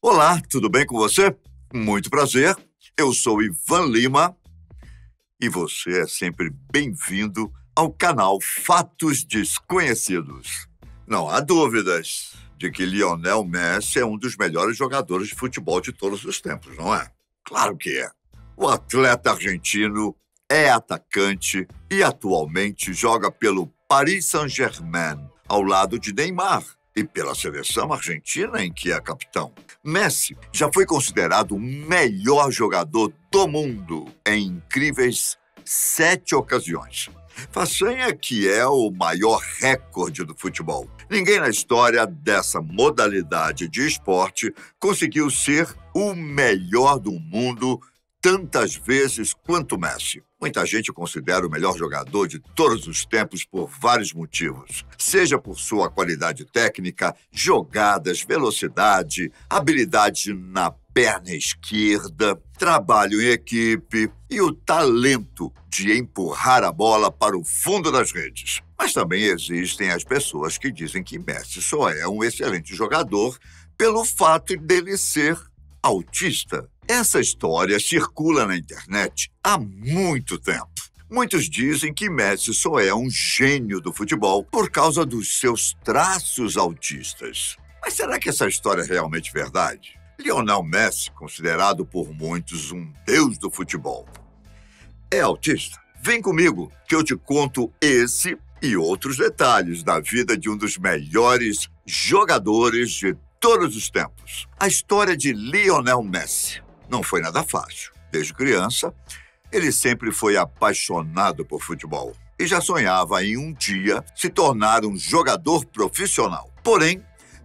Olá, tudo bem com você? Muito prazer. Eu sou Ivan Lima e você é sempre bem-vindo ao canal Fatos Desconhecidos. Não há dúvidas de que Lionel Messi é um dos melhores jogadores de futebol de todos os tempos, não é? Claro que é. O atleta argentino é atacante e atualmente joga pelo Paris Saint-Germain, ao lado de Neymar, e pela seleção argentina em que é capitão. Messi já foi considerado o melhor jogador do mundo em incríveis 7 ocasiões. Façanha que é o maior recorde do futebol. Ninguém na história dessa modalidade de esporte conseguiu ser o melhor do mundo tantas vezes quanto Messi. Muita gente considera o melhor jogador de todos os tempos por vários motivos. Seja por sua qualidade técnica, jogadas, velocidade, habilidade na perna esquerda, trabalho em equipe e o talento de empurrar a bola para o fundo das redes. Mas também existem as pessoas que dizem que Messi só é um excelente jogador pelo fato dele ser autista. Essa história circula na internet há muito tempo. Muitos dizem que Messi só é um gênio do futebol por causa dos seus traços autistas. Mas será que essa história é realmente verdade? Lionel Messi, considerado por muitos um deus do futebol, é autista? Vem comigo que eu te conto esse e outros detalhes da vida de um dos melhores jogadores de todos os tempos. A história de Lionel Messi não foi nada fácil. Desde criança, ele sempre foi apaixonado por futebol e já sonhava em um dia se tornar um jogador profissional. Porém,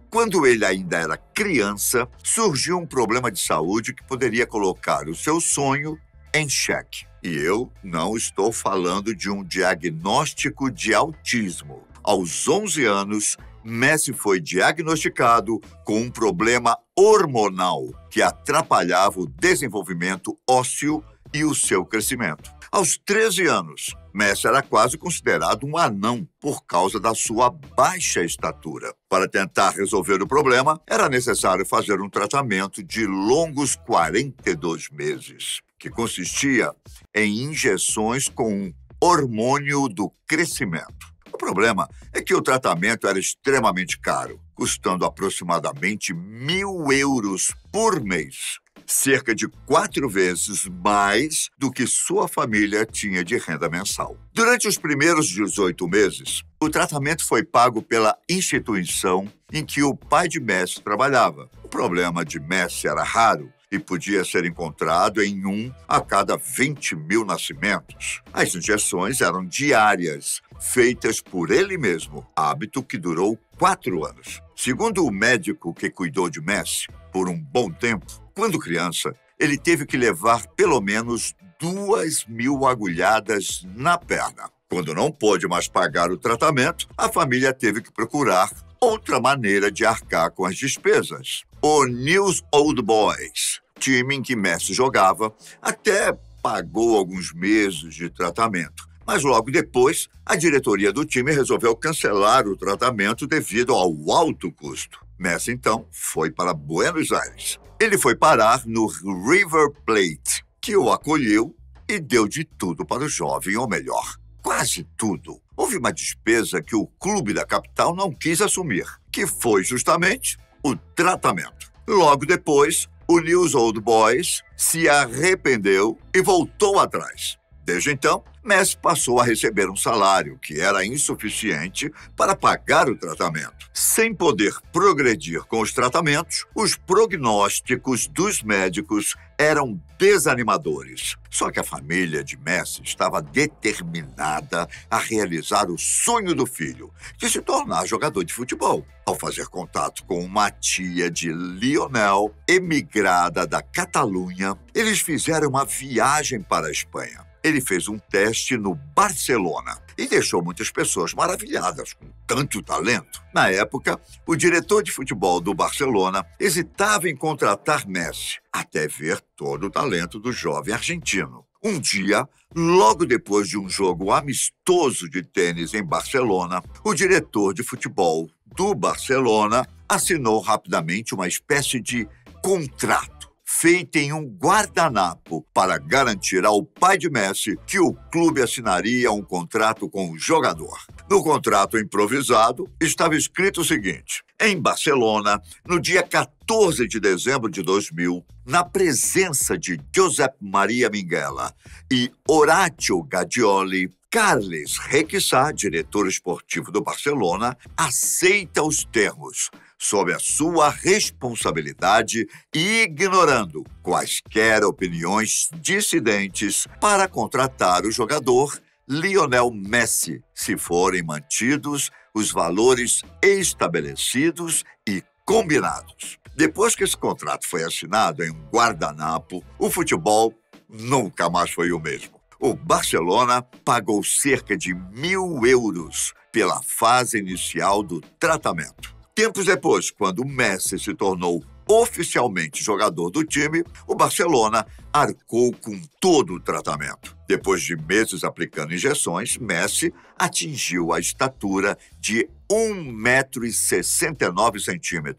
quando ele ainda era criança, surgiu um problema de saúde que poderia colocar o seu sonho em xeque. E eu não estou falando de um diagnóstico de autismo. Aos 11 anos, Messi foi diagnosticado com um problema hormonal que atrapalhava o desenvolvimento ósseo e o seu crescimento. Aos 13 anos, Messi era quase considerado um anão por causa da sua baixa estatura. Para tentar resolver o problema, era necessário fazer um tratamento de longos 42 meses, que consistia em injeções com um hormônio do crescimento. O problema é que o tratamento era extremamente caro, custando aproximadamente 1.000 euros por mês, cerca de 4 vezes mais do que sua família tinha de renda mensal. Durante os primeiros 18 meses, o tratamento foi pago pela instituição em que o pai de Messi trabalhava. O problema de Messi era raro e podia ser encontrado em 1 a cada 20.000 nascimentos. As injeções eram diárias, feitas por ele mesmo, hábito que durou 4 anos. Segundo o médico que cuidou de Messi por um bom tempo, quando criança, ele teve que levar pelo menos 2.000 agulhadas na perna. Quando não pôde mais pagar o tratamento, a família teve que procurar outra maneira de arcar com as despesas. O Newell's Old Boys, time em que Messi jogava, até pagou alguns meses de tratamento. Mas logo depois, a diretoria do time resolveu cancelar o tratamento devido ao alto custo. Messi, então, foi para Buenos Aires. Ele foi parar no River Plate, que o acolheu e deu de tudo para o jovem, ou melhor, quase tudo. Houve uma despesa que o clube da capital não quis assumir, que foi justamente o tratamento. Logo depois, o Newell's Old Boys se arrependeu e voltou atrás. Desde então, Messi passou a receber um salário que era insuficiente para pagar o tratamento. Sem poder progredir com os tratamentos, os prognósticos dos médicos eram desanimadores. Só que a família de Messi estava determinada a realizar o sonho do filho, de se tornar jogador de futebol. Ao fazer contato com uma tia de Lionel, emigrada da Catalunha, eles fizeram uma viagem para a Espanha. Ele fez um teste no Barcelona e deixou muitas pessoas maravilhadas com tanto talento. Na época, o diretor de futebol do Barcelona hesitava em contratar Messi, até ver todo o talento do jovem argentino. Um dia, logo depois de um jogo amistoso de tênis em Barcelona, o diretor de futebol do Barcelona assinou rapidamente uma espécie de contrato feito em um guardanapo para garantir ao pai de Messi que o clube assinaria um contrato com o jogador. No contrato improvisado, estava escrito o seguinte: em Barcelona, no dia 14 de dezembro de 2000, na presença de Josep Maria Minguella e Horacio Guardioli, Carles Requissá, diretor esportivo do Barcelona, aceita os termos, sob a sua responsabilidade e ignorando quaisquer opiniões dissidentes, para contratar o jogador Lionel Messi, se forem mantidos os valores estabelecidos e combinados. Depois que esse contrato foi assinado em um guardanapo, o futebol nunca mais foi o mesmo. O Barcelona pagou cerca de 1.000 euros pela fase inicial do tratamento. Tempos depois, quando Messi se tornou oficialmente jogador do time, o Barcelona arcou com todo o tratamento. Depois de meses aplicando injeções, Messi atingiu a estatura de 1,69 m,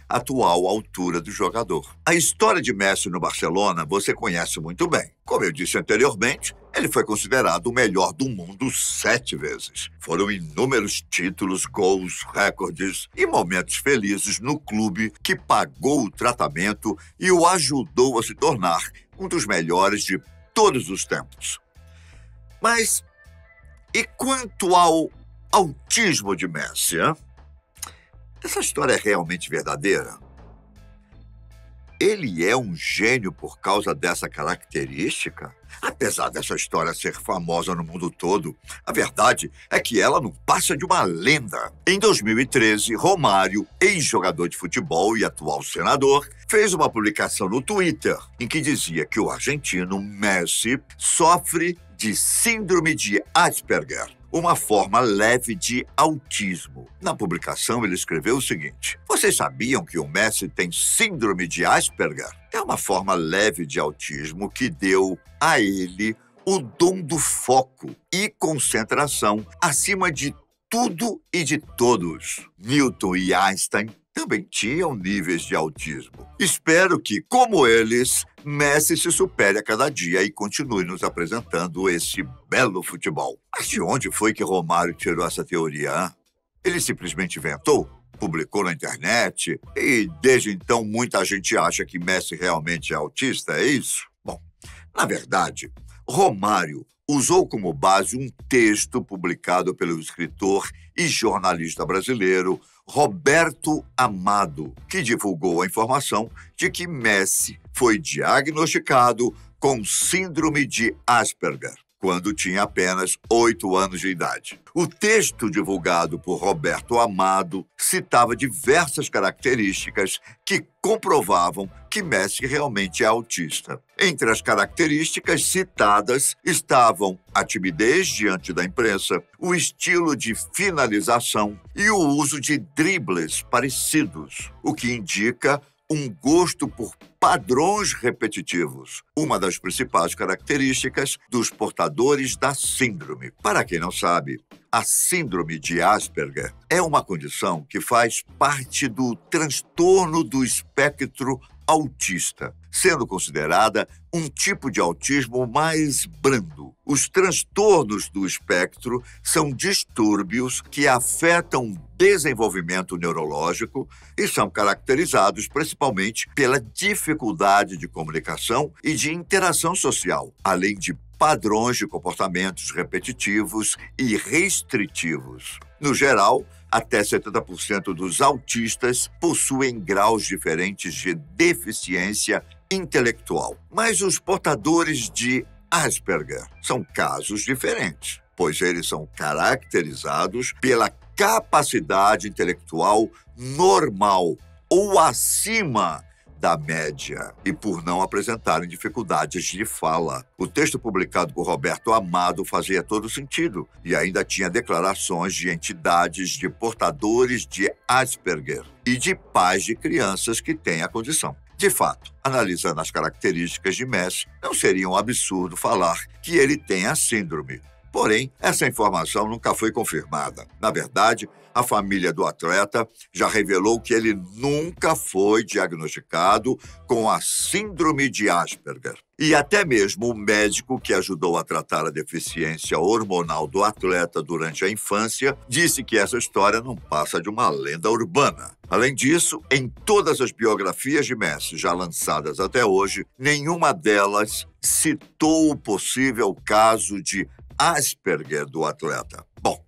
atual altura do jogador. A história de Messi no Barcelona você conhece muito bem. Como eu disse anteriormente, ele foi considerado o melhor do mundo 7 vezes. Foram inúmeros títulos, gols, recordes e momentos felizes no clube que pagou o tratamento e o ajudou a se tornar um dos melhores de todos os tempos. Mas e quanto ao autismo de Messi, hein? Essa história é realmente verdadeira? Ele é um gênio por causa dessa característica? Apesar dessa história ser famosa no mundo todo, a verdade é que ela não passa de uma lenda. Em 2013, Romário, ex-jogador de futebol e atual senador, fez uma publicação no Twitter em que dizia que o argentino Messi sofre de síndrome de Asperger, uma forma leve de autismo. Na publicação, ele escreveu o seguinte: vocês sabiam que o Messi tem síndrome de Asperger? É uma forma leve de autismo que deu a ele o dom do foco e concentração acima de tudo e de todos. Newton e Einstein também tinham níveis de autismo. Espero que, como eles, Messi se supere a cada dia e continue nos apresentando esse belo futebol. Mas de onde foi que Romário tirou essa teoria, hein? Ele simplesmente inventou? Publicou na internet? E desde então muita gente acha que Messi realmente é autista, é isso? Bom, na verdade, Romário usou como base um texto publicado pelo escritor e jornalista brasileiro Roberto Amado, que divulgou a informação de que Messi foi diagnosticado com síndrome de Asperger quando tinha apenas 8 anos de idade. O texto divulgado por Roberto Amado citava diversas características que comprovavam que Messi realmente é autista. Entre as características citadas estavam a timidez diante da imprensa, o estilo de finalização e o uso de dribles parecidos, o que indica um gosto por padrões repetitivos, uma das principais características dos portadores da síndrome. Para quem não sabe, a síndrome de Asperger é uma condição que faz parte do transtorno do espectro autista, sendo considerada um tipo de autismo mais brando. Os transtornos do espectro são distúrbios que afetam o desenvolvimento neurológico e são caracterizados principalmente pela dificuldade de comunicação e de interação social, além de padrões de comportamentos repetitivos e restritivos. No geral, até 70% dos autistas possuem graus diferentes de deficiência intelectual. Mas os portadores de Asperger são casos diferentes, pois eles são caracterizados pela capacidade intelectual normal ou acima da média e por não apresentarem dificuldades de fala. O texto publicado por Roberto Amado fazia todo sentido e ainda tinha declarações de entidades de portadores de Asperger e de pais de crianças que têm a condição. De fato, analisando as características de Messi, não seria um absurdo falar que ele tem a síndrome. Porém, essa informação nunca foi confirmada. Na verdade, A família do atleta já revelou que ele nunca foi diagnosticado com a síndrome de Asperger. E até mesmo o médico que ajudou a tratar a deficiência hormonal do atleta durante a infância disse que essa história não passa de uma lenda urbana. Além disso, em todas as biografias de Messi já lançadas até hoje, nenhuma delas citou o possível caso de Asperger do atleta. Bom,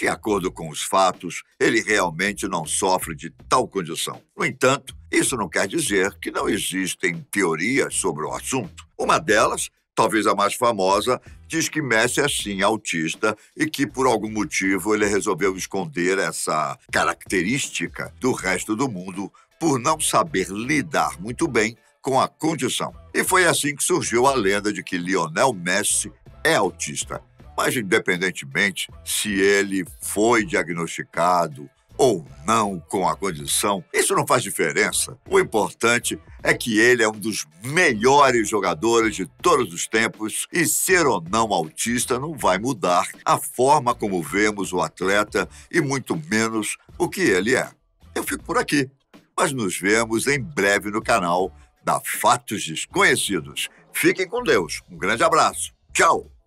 de acordo com os fatos, ele realmente não sofre de tal condição. No entanto, isso não quer dizer que não existem teorias sobre o assunto. Uma delas, talvez a mais famosa, diz que Messi é sim autista e que, por algum motivo, ele resolveu esconder essa característica do resto do mundo por não saber lidar muito bem com a condição. E foi assim que surgiu a lenda de que Lionel Messi é autista. Mas, independentemente se ele foi diagnosticado ou não com a condição, isso não faz diferença. O importante é que ele é um dos melhores jogadores de todos os tempos e ser ou não autista não vai mudar a forma como vemos o atleta e muito menos o que ele é. Eu fico por aqui, mas nos vemos em breve no canal da Fatos Desconhecidos. Fiquem com Deus. Um grande abraço. Tchau!